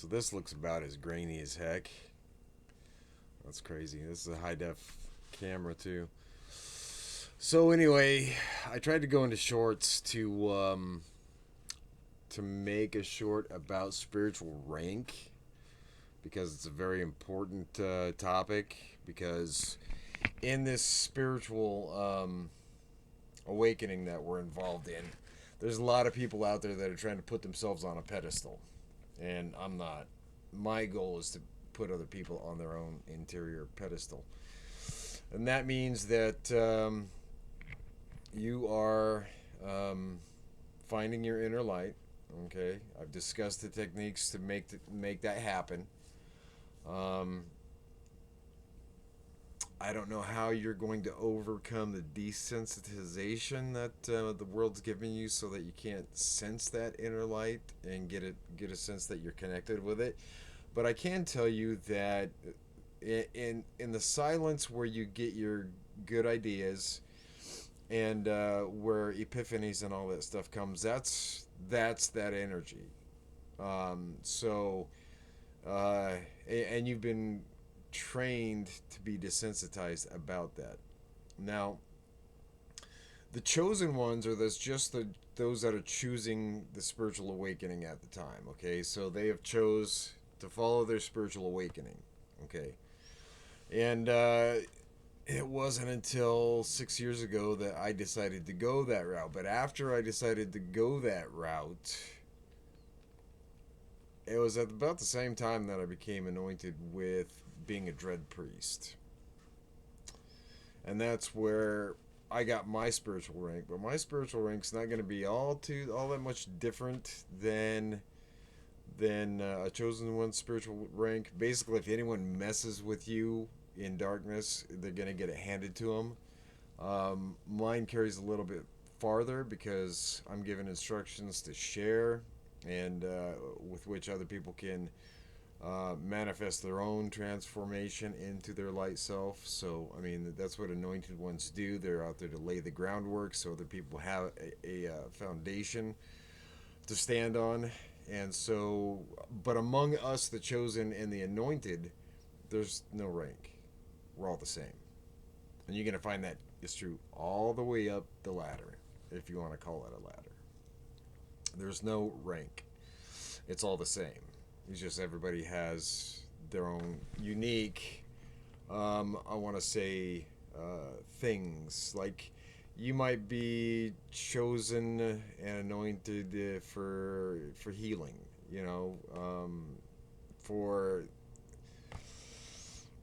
So this looks about as grainy as heck. That's crazy. This is a high def camera too. So anyway, I tried to go into shorts to make a short about spiritual rank because it's a very important topic. Because in this spiritual awakening that we're involved in, there's a lot of people out there that are trying to put themselves on a pedestal, and I'm not. My goal is to put other people on their own interior pedestal, and that means that you are finding your inner light. Okay, I've discussed the techniques to make that happen. Um, I don't know how you're going to overcome the desensitization that the world's giving you, so that you can't sense that inner light and get a sense that you're connected with it. But I can tell you that in the silence where you get your good ideas and where epiphanies and all that stuff comes, that's that energy. So uh, and you've been trained to be desensitized about that. Now, the chosen ones are those that are choosing the spiritual awakening at the time. Okay, so they have chose to follow their spiritual awakening. Okay, and it wasn't until 6 years ago that I decided to go that route. But after I decided to go that route, it was at about the same time that I became anointed with being a dread priest. And that's where I got my spiritual rank. But my spiritual rank's not going to be all that much different than a chosen one's spiritual rank. Basically, if anyone messes with you in darkness, they're going to get it handed to them. Mine carries a little bit farther because I'm given instructions to share, and with which other people can manifest their own transformation into their light self. So, I mean, that's what anointed ones do. They're out there to lay the groundwork so other people have a foundation to stand on. And so, but among us, the chosen and the anointed, there's no rank. We're all the same. And you're going to find that is true all the way up the ladder, if you want to call it a ladder. There's no rank. It's all the same. It's just everybody has their own unique, I want to say, things. Like you might be chosen and anointed for healing, for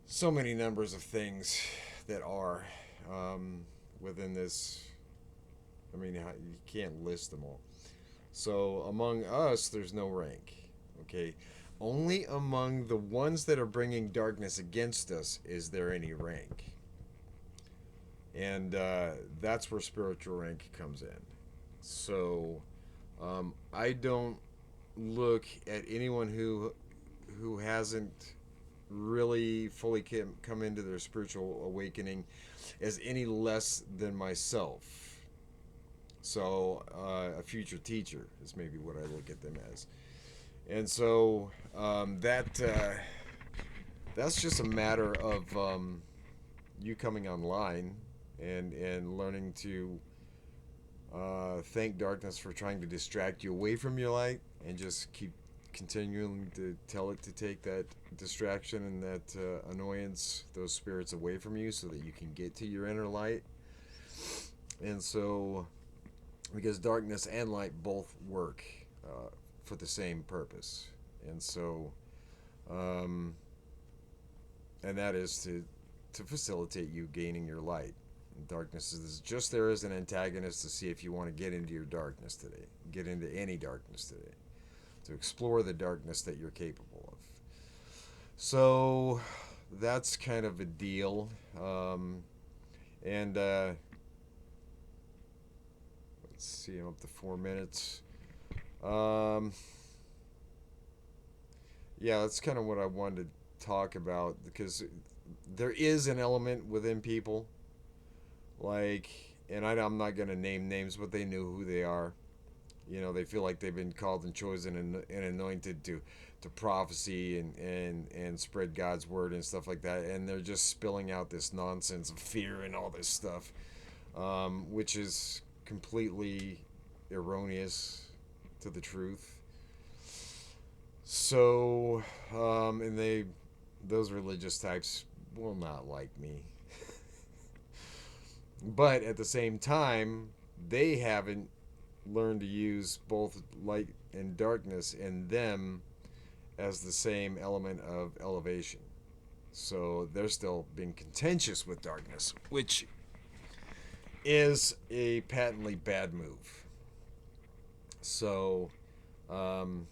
so many numbers of things that are within this. I mean, you can't list them all. So among us, there's no rank. Okay, only among the ones that are bringing darkness against us is there any rank, and that's where spiritual rank comes in. So I don't look at anyone who hasn't really fully come into their spiritual awakening as any less than myself. So a future teacher is maybe what I look at them as. And so that's just a matter of you coming online and learning to thank darkness for trying to distract you away from your light, and just keep continuing to tell it to take that distraction and that annoyance, those spirits away from you, so that you can get to your inner light. And so, because darkness and light both work for the same purpose, and so, um, and that is to facilitate you gaining your light. Darkness is just there as an antagonist to see if you want to get into your darkness today, get into any darkness today, to explore the darkness that you're capable of. So that's kind of a deal. And let's see, I'm up to 4 minutes. Um, yeah, that's kind of what I wanted to talk about, because there is an element within people, like, and I'm not going to name names, but they knew who they are. You know, they feel like they've been called and chosen and anointed to prophecy and spread God's word and stuff like that, and they're just spilling out this nonsense of fear and all this stuff, which is completely erroneous to the truth. So, and those religious types will not like me. But at the same time, they haven't learned to use both light and darkness in them as the same element of elevation. So they're still being contentious with darkness, which is a patently bad move. So, um,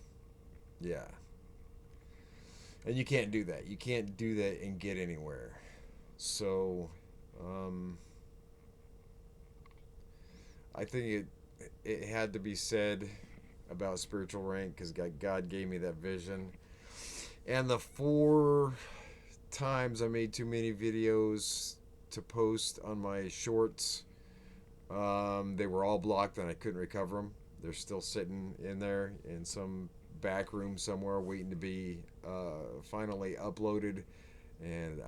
yeah. And you can't do that. You can't do that and get anywhere. So, um, I think it had to be said about spiritual rank because God gave me that vision. And the 4 times I made too many videos to post on my shorts, they were all blocked and I couldn't recover them. They're still sitting in there in some back room somewhere waiting to be finally uploaded. And